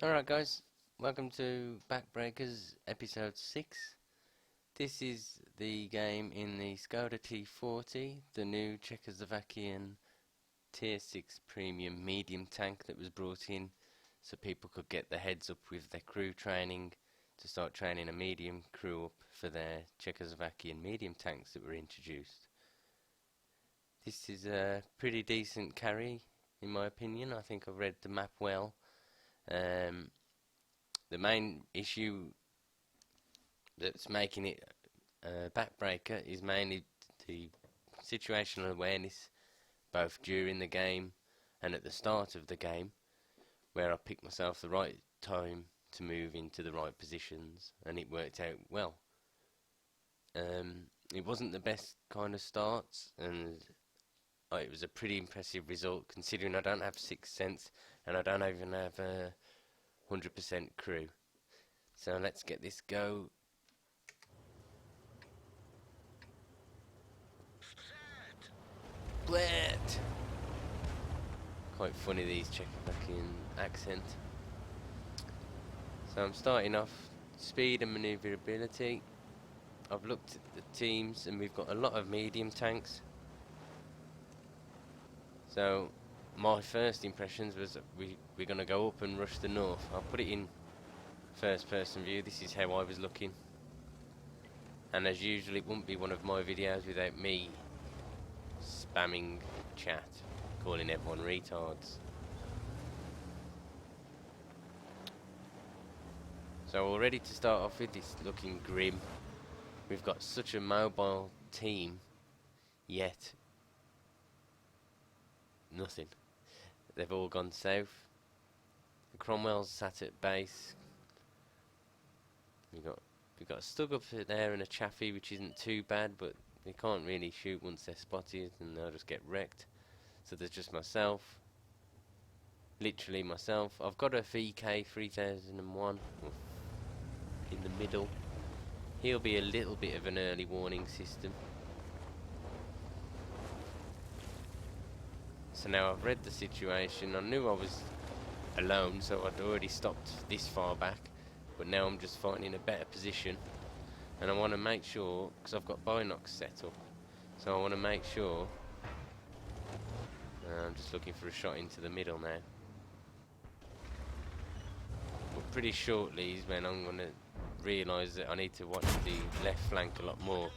Alright guys, welcome to Backbreakers episode 6. This is the game in the Skoda T40, the new Czechoslovakian Tier 6 premium medium tank that was brought in so people could get the heads up with their crew training to start training a medium crew up for their Czechoslovakian medium tanks that were introduced. This is a pretty decent carry in my opinion. I think I've read the map well. The main issue that's making it a backbreaker is mainly the situational awareness, both during the game and at the start of the game, where I picked myself the right time to move into the right positions, and it worked out well. It wasn't the best kind of starts, and it was a pretty impressive result considering I don't have Sixth Sense and I don't even have a 100% crew. So let's get this go. Split! Quite funny, these Czechoslovakian accent. So I'm starting off speed and manoeuvrability. I've looked at the teams and we've got a lot of medium tanks. So my first impressions was that we're going to go up and rush the north. I'll put it in first person view. This is how I was looking, and as usual it wouldn't be one of my videos without me spamming chat, calling everyone retards. So already to start off with, it's looking grim. We've got such a mobile team, yet nothing. They've all gone south. The Cromwell's sat at base. We've got a Stug up there and a Chaffee, which isn't too bad, but they can't really shoot once they're spotted and they'll just get wrecked. So there's just myself, literally myself. I've got a VK 3001 in the middle. He'll be a little bit of an early warning system. So now I've read the situation. I knew I was alone, so I'd already stopped this far back, but now I'm just finding a better position, and I want to make sure, because I've got binocs set up, so I want to make sure. I'm just looking for a shot into the middle now, but pretty shortly is when I'm going to realise that I need to watch the left flank a lot more.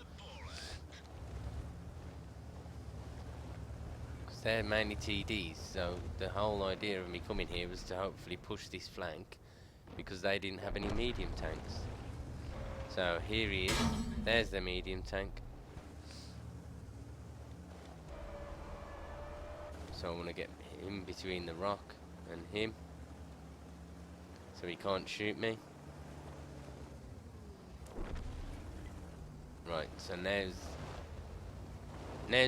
They're mainly TDs, so the whole idea of me coming here was to hopefully push this flank because they didn't have any medium tanks. So here he is, there's the medium tank. So I want to get him between the rock and him so he can't shoot me. Right, so now's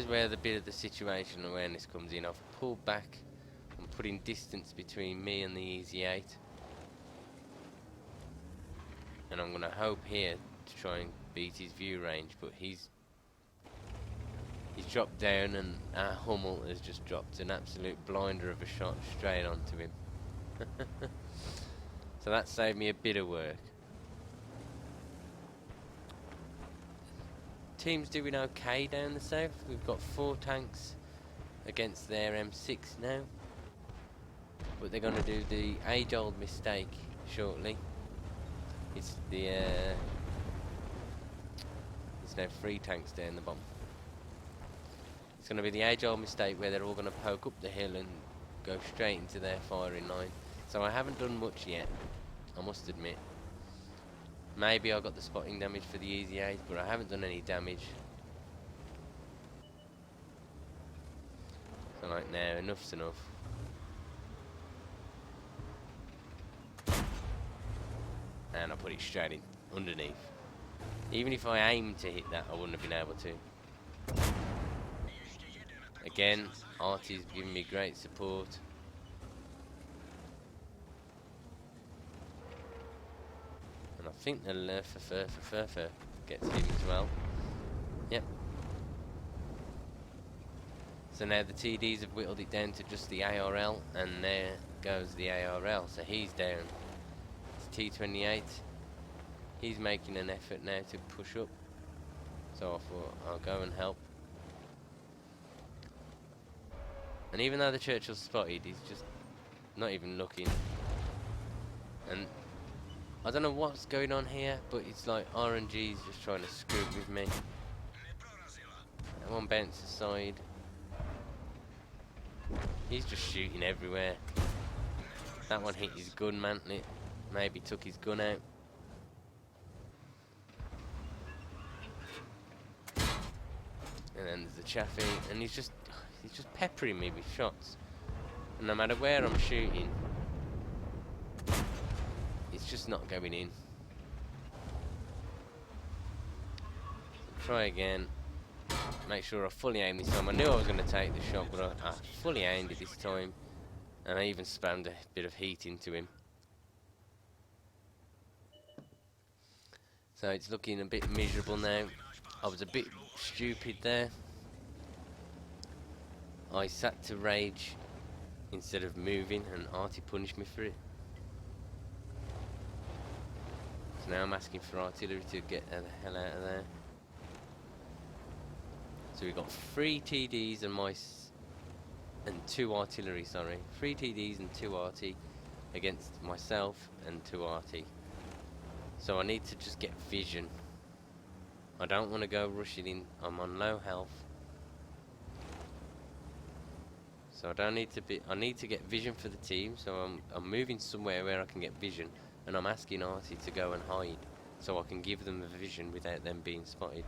where the bit of the situational awareness comes in. I've pulled back and putting distance between me and the Easy 8, and I'm going to hope here to try and beat his view range, but he's dropped down, and our Hummel has just dropped an absolute blinder of a shot straight onto him. So that saved me a bit of work. Team's doing okay down the south. We've got 4 tanks against their M6 now, but they're going to do the age-old mistake shortly. It's the there's now 3 tanks down the bottom. It's going to be the age-old mistake where they're all going to poke up the hill and go straight into their firing line. So I haven't done much yet, I must admit. Maybe I got the spotting damage for the Easy 8, but I haven't done any damage. So like now, enough's enough. And I put it straight in, underneath. Even if I aimed to hit that, I wouldn't have been able to. Again, Artie's giving me great support. I think the Furfer gets him as well. Yep. So now the TDs have whittled it down to just the ARL, and they're goes the ARL, so he's down. It's T28. He's making an effort now to push up, so I thought I'll go and help. And even though the Churchill's spotted, he's just not even looking. And I don't know what's going on here, but it's like RNG's just trying to screw with me. That one bounced aside. He's just shooting everywhere. That one hit his gun mantlet. Maybe took his gun out. And then there's the Chaffee, and he's just peppering me with shots. And no matter where I'm shooting, it's just not going in. Try again. Make sure I fully aim this time. I knew I was going to take the shot, but I fully aimed it this time. And I even spammed a bit of heat into him. So it's looking a bit miserable now. I was a bit stupid there. I sat to rage instead of moving, and Artie punished me for it. So now I'm asking for artillery to get the hell out of there. So we've got 3 TDs and 2 artillery, sorry. 3 TDs and 2 arty against myself and 2 arty. So I need to just get vision. I don't want to go rushing in. I'm on low health. So I need to get vision for the team, so I'm moving somewhere where I can get vision, and I'm asking Artie to go and hide so I can give them the vision without them being spotted.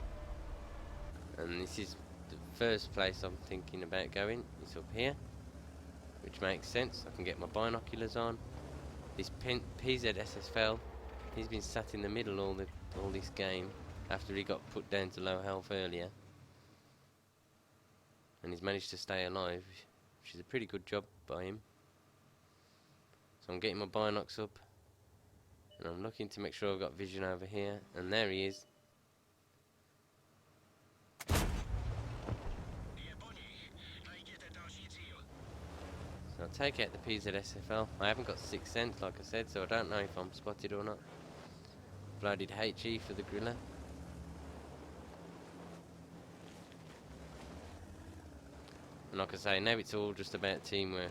And this is the first place I'm thinking about going. It's up here, which makes sense. I can get my binoculars on. This PZSSFL, he's been sat in the middle all this game after he got put down to low health earlier, and he's managed to stay alive, which is a pretty good job by him. So I'm getting my binocs up, and I'm looking to make sure I've got vision over here, and there he is. So I'll take out the PZSFL. I haven't got 6th sense, like I said, so I don't know if I'm spotted or not. Blooded HE for the griller. And like I say, now it's all just about teamwork.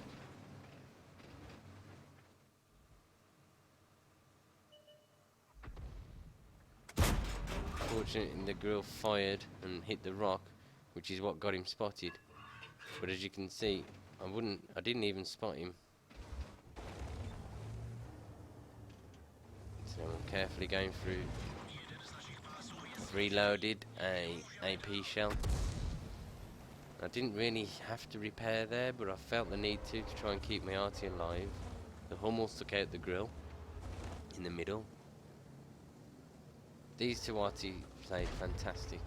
Fortunately, the grill fired and hit the rock, which is what got him spotted. But as you can see, I didn't even spot him. So I'm carefully going through. Reloaded a AP shell. I didn't really have to repair there, but I felt the need to try and keep my arty alive. The Hummel took out the grill in the middle. These 2 arty played fantastic.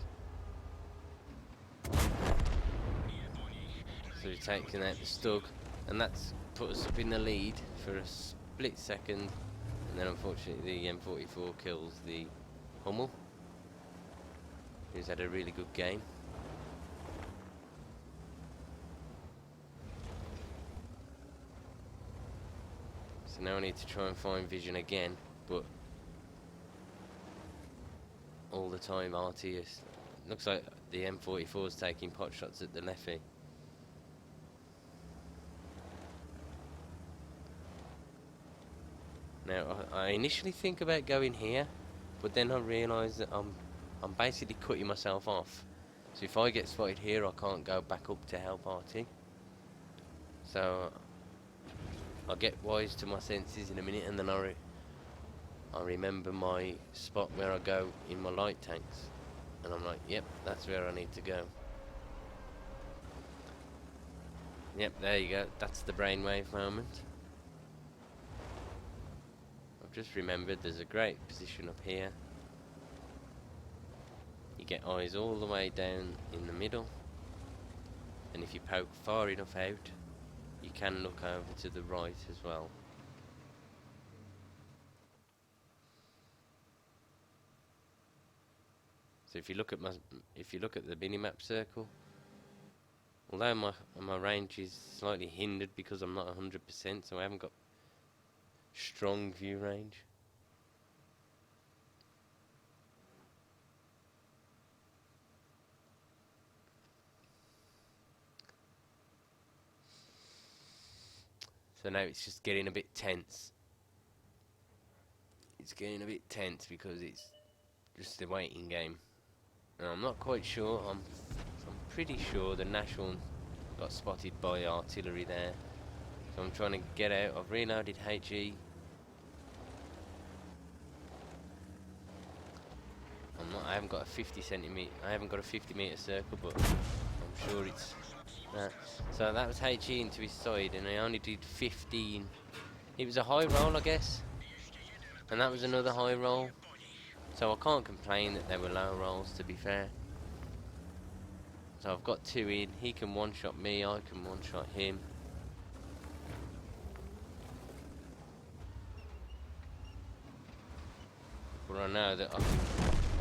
So we've taken out the Stug, and that's put us up in the lead for a split second, and then unfortunately the M44 kills the Hummel, who's had a really good game. So now I need to try and find vision again, but all the time RT is, looks like the M44 is taking pot shots at the lefty. Now I initially think about going here, but then I realise that I'm basically cutting myself off. So if I get spotted here, I can't go back up to help RT. So I'll get wise to my senses in a minute, and then I remember my spot where I go in my light tanks, and I'm like, yep, that's where I need to go. Yep, there you go, that's the brainwave moment. I've just remembered there's a great position up here. You get eyes all the way down in the middle, and if you poke far enough out, you can look over to the right as well. So if you look at the minimap circle, although my range is slightly hindered because I'm not 100%, so I haven't got strong view range. So now it's just getting a bit tense. It's getting a bit tense because it's just a waiting game. And I'm not quite sure. I'm pretty sure the National got spotted by artillery there. So I'm trying to get out. I've reloaded HE. I haven't got a 50 centimeter. I haven't got a 50-meter circle, but I'm sure it's that. So that was HE into his side, and I only did 15. It was a high roll, I guess, and that was another high roll. So I can't complain that they were low rolls, to be fair. So I've got 2 in. He can one-shot me. I can one-shot him. But I know that I can.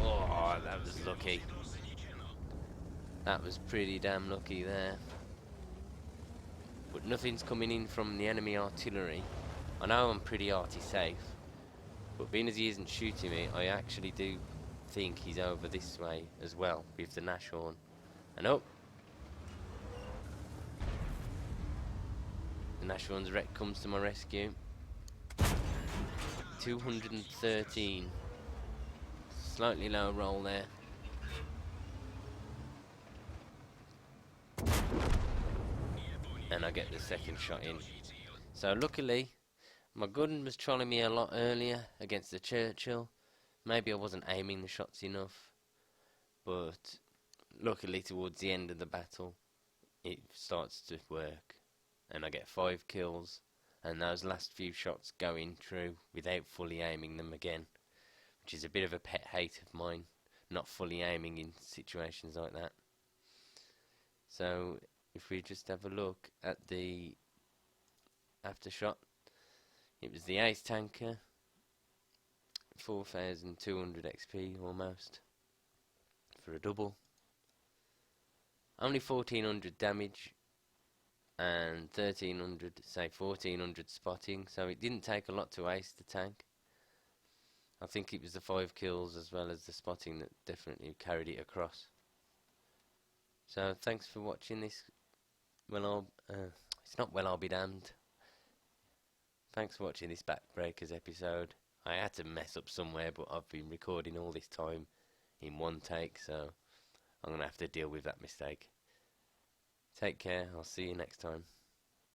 Oh, that was lucky. That was pretty damn lucky there. But nothing's coming in from the enemy artillery. I know I'm pretty arty safe, but being as he isn't shooting me, I actually do think he's over this way as well with the Nashorn. And oh, the Nashorn's wreck comes to my rescue. 213. Slightly low roll there. And I get the second shot in. So luckily, my gun was trolling me a lot earlier against the Churchill. Maybe I wasn't aiming the shots enough, but luckily towards the end of the battle, it starts to work, and I get 5 kills, and those last few shots going through without fully aiming them again, which is a bit of a pet hate of mine, not fully aiming in situations like that. So if we just have a look at the aftershot, it was the Ace tanker, 4,200 XP almost for a double. Only 1,400 damage and 1,300, say 1,400 spotting, so it didn't take a lot to ace the tank. I think it was the 5 kills as well as the spotting that definitely carried it across. So thanks for watching this. It's not well, I'll be damned. Thanks for watching this Backbreakers episode. I had to mess up somewhere, but I've been recording all this time in one take, so I'm going to have to deal with that mistake. Take care, I'll see you next time.